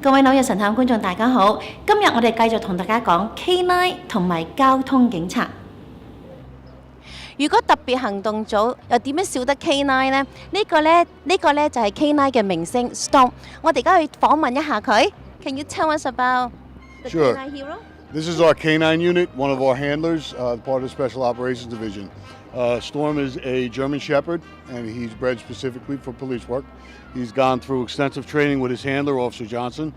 各位紐約神探觀眾大家好，今日我哋繼續同大家講 K9 同埋交通警察。如果特別行動組又點樣少得 K9 呢？呢個呢就係 K9 嘅明星 Storm。我哋而家去訪問一下佢。Can you tell us about the K9 hero? This is our K9 unit, one of our handlers, part of the Special Operations Division. Storm is a German Shepherd, and he's bred specifically for police work. He's gone through extensive training with his handler, Officer Johnson.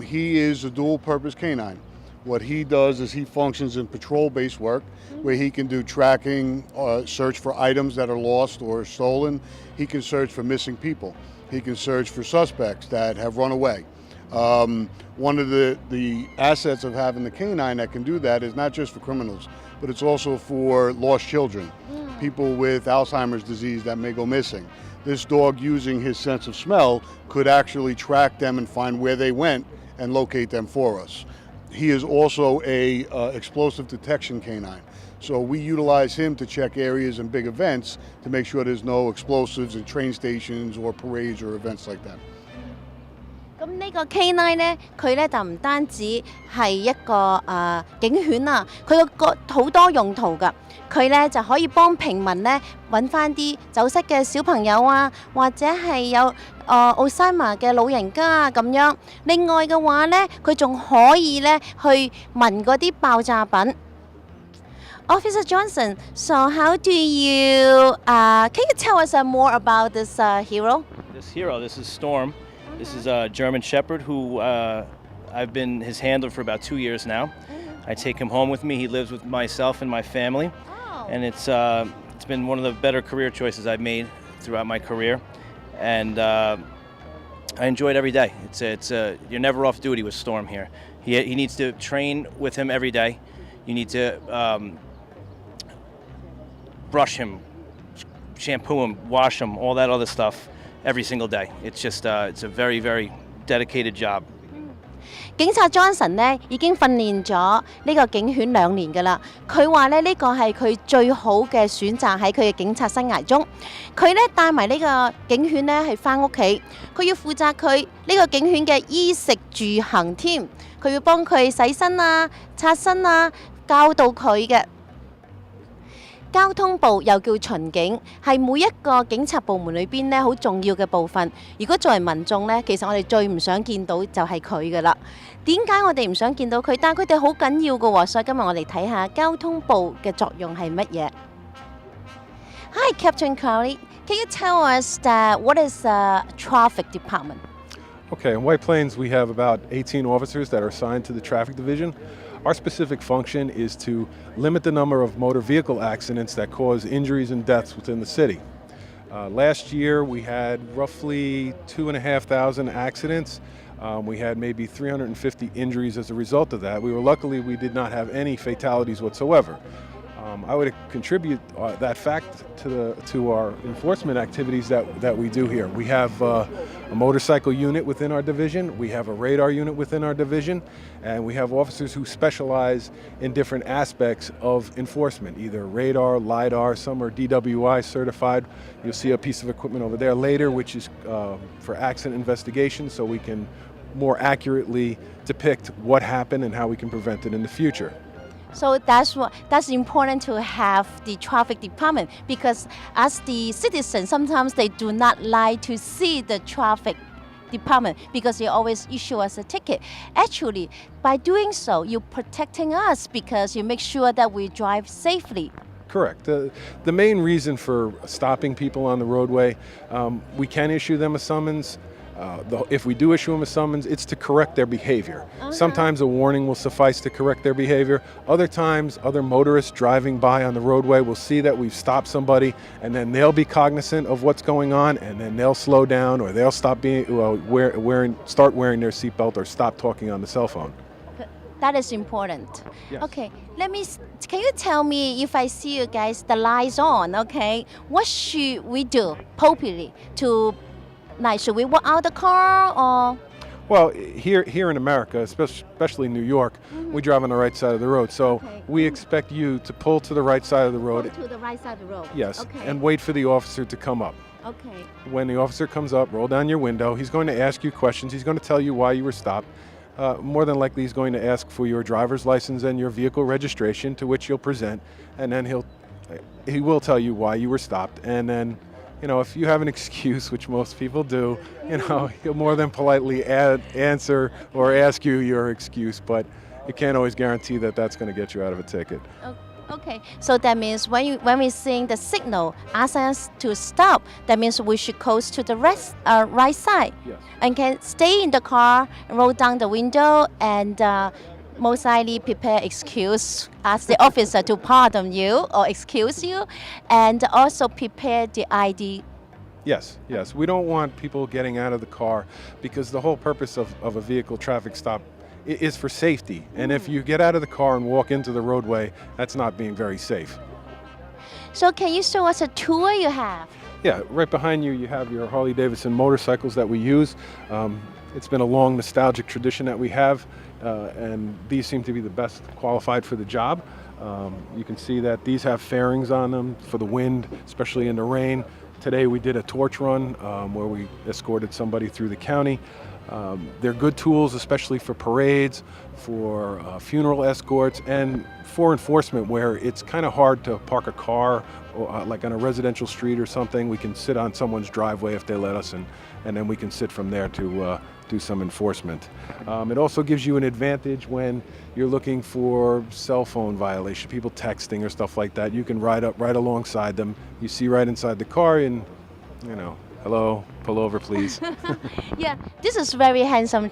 He is a dual-purpose canine. What he does is he functions in patrol-based work, where he can do tracking, search for items that are lost or stolen. He can search for missing people. He can search for suspects that have run away. One of the assets of having the canine that can do that is not just for criminals, but it's also for lost children, people with Alzheimer's disease that may go missing. This dog, using his sense of smell, could actually track them and find where they went and locate them for us. He is also a explosive detection canine. So we utilize him to check areas and big events to make sure there's no explosives in train stations or parades or events like that. 咁呢個 K9 呢，佢呢就唔單止係一個警犬啊，佢個好多用途㗎。佢呢就可以幫平民呢揾翻啲走失嘅小朋友啊，或者係有Alzheimer 嘅老人家啊咁樣。另外嘅話呢，佢仲可以呢去聞嗰啲爆炸品。Officer Johnson, so how do you can you tell us more about this hero? This is Storm. This is a German Shepherd who I've been his handler for about 2 years now. I take him home with me. He lives with myself and my family, and it's been one of the better career choices I've made throughout my career, and I enjoy it every day. You're never off duty with Storm here. He needs to train with him every day. You need to brush him, shampoo him, wash him, all that other stuff. Every single day. It's a very, very dedicated job. 警察 Johnson 呢已經訓練咗呢個警犬2年㗎啦。佢話呢個係佢最好嘅選擇喺佢嘅警察生涯中。佢呢帶埋呢個警犬呢係返屋企，佢要負責佢呢個警犬嘅衣食住行添。佢要幫佢洗身啊、擦身啊、教導佢嘅。交通部又叫巡警，係每一個警察部門裏邊咧好重要嘅部分。如果作為民眾咧，其實我哋最唔想見到就係佢噶啦。點解我哋唔想見到佢？但係佢哋好緊要嘅喎，所以今日我哋睇下交通部嘅作用係乜嘢。Hi, Captain Crowley. Can you tell us what is the traffic department? Okay, in White Plains we have about 18 officers that are assigned to the traffic division. Our specific function is to limit the number of motor vehicle accidents that cause injuries and deaths within the city. Last year we had roughly 2,500 accidents. We had maybe 350 injuries as a result of that. Luckily we did not have any fatalities whatsoever. I would contribute that fact to our enforcement activities that we do here. We have a motorcycle unit within our division, we have a radar unit within our division, and we have officers who specialize in different aspects of enforcement, either radar, LiDAR, some are DWI certified. You'll see a piece of equipment over there later which is for accident investigation, so we can more accurately depict what happened and how we can prevent it in the future. So that's important to have the traffic department, because as the citizens sometimes they do not like to see the traffic department because they always issue us a ticket. Actually, by doing so, you're protecting us because you make sure that we drive safely. Correct. The main reason for stopping people on the roadway, we can issue them a summons. If we do issue them a summons, it's to correct their behavior. Sometimes a warning will suffice to correct their behavior. Other times, other motorists driving by on the roadway will see that we've stopped somebody, and then they'll be cognizant of what's going on, and then they'll slow down, or they'll stop start wearing their seatbelt, or stop talking on the cell phone. That is important. Yes. Okay, can you tell me, if I see you guys the lights on, okay, what should we do appropriately to, like, should we walk out the car or? Well, here in America, especially New York, we drive on the right side of the road. So we expect you to pull to the right side of the road. Pull to the right side of the road. Yes, Okay. and wait for the officer to come up. Okay. When the officer comes up, roll down your window. He's going to ask you questions. He's going to tell you why you were stopped. More than likely, he's going to ask for your driver's license and your vehicle registration, to which you'll present, and then he will tell you why you were stopped. And then, if you have an excuse, which most people do, he'll more than politely answer or ask you your excuse, but you can't always guarantee that that's going to get you out of a ticket. Okay, so that means when we're seeing the signal asking us to stop, that means we should coast to the right side. Yes. And can stay in the car, roll down the window, and most likely prepare excuse, ask the officer to pardon you or excuse you, and also prepare the ID. Yes. We don't want people getting out of the car, because the whole purpose of a vehicle traffic stop is for safety. And if you get out of the car and walk into the roadway, that's not being very safe. So can you show us a tour you have? Yeah, right behind you, you have your Harley-Davidson motorcycles that we use. It's been a long nostalgic tradition that we have, and these seem to be the best qualified for the job. You can see that these have fairings on them for the wind, especially in the rain. Today we did a torch run where we escorted somebody through the county. They're good tools, especially for parades, for funeral escorts, and for enforcement, where it's kind of hard to park a car like on a residential street or something. We can sit on someone's driveway if they let us, and then we can sit from there to do some enforcement. It also gives you an advantage when you're looking for cell phone violation, people texting or stuff like that. You can ride alongside them. You see right inside the car, and hello, pull over please. Yeah, this is very handsome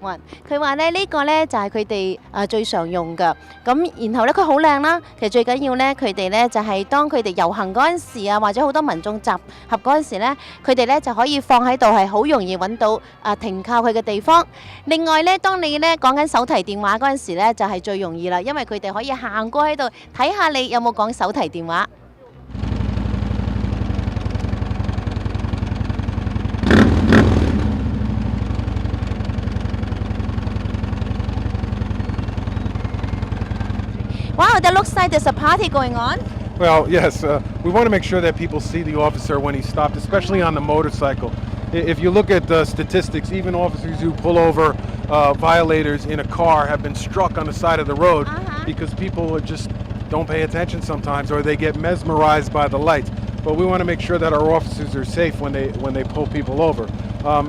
one. 佢話咧呢個咧就係佢哋最常用㗎。咁然後咧佢好靚啦。其實最緊要咧佢哋咧就係當佢哋遊行嗰陣時啊，或者好多民眾集合嗰陣時咧，佢哋咧就可以放喺度係好容易揾到停靠佢嘅地方。另外咧，當你咧講緊手提電話嗰陣時咧，就係最容易啦，因為佢哋可以行過喺度睇下你有冇講手提電話。Wow, that looks like there's a party going on. Well, yes, we want to make sure that people see the officer when he stopped, especially on the motorcycle. If you look at the statistics, even officers who pull over violators in a car have been struck on the side of the road because people just don't pay attention sometimes, or they get mesmerized by the lights. But we want to make sure that our officers are safe when they pull people over.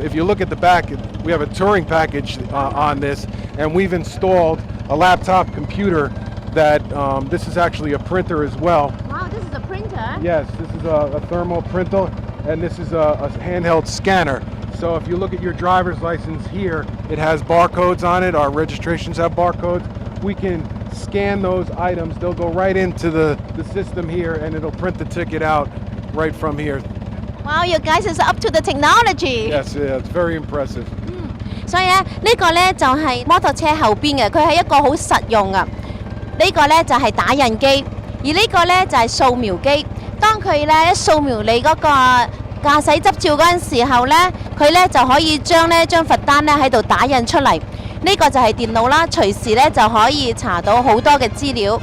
If you look at the back, we have a touring package on this, and we've installed a laptop computer that this is actually a printer as well. Wow, this is a printer? Yes, this is a thermal printer, and this is a handheld scanner. So if you look at your driver's license here, it has barcodes on it. Our registrations have barcodes. We can scan those items. They'll go right into the system here, and it'll print the ticket out right from here. Wow, you guys is up to the technology. Yes, yeah, it's very impressive. 所以咧，呢個咧就係摩托車後邊嘅，佢係一個好實用啊。呢個咧就係打印機，而呢個咧就係掃描機。當佢咧一掃描你嗰個駕駛執照嗰陣時候咧，佢咧就可以將呢張罰單咧喺度打印出嚟。呢個就係電腦啦，隨時咧就可以查到好多嘅資料。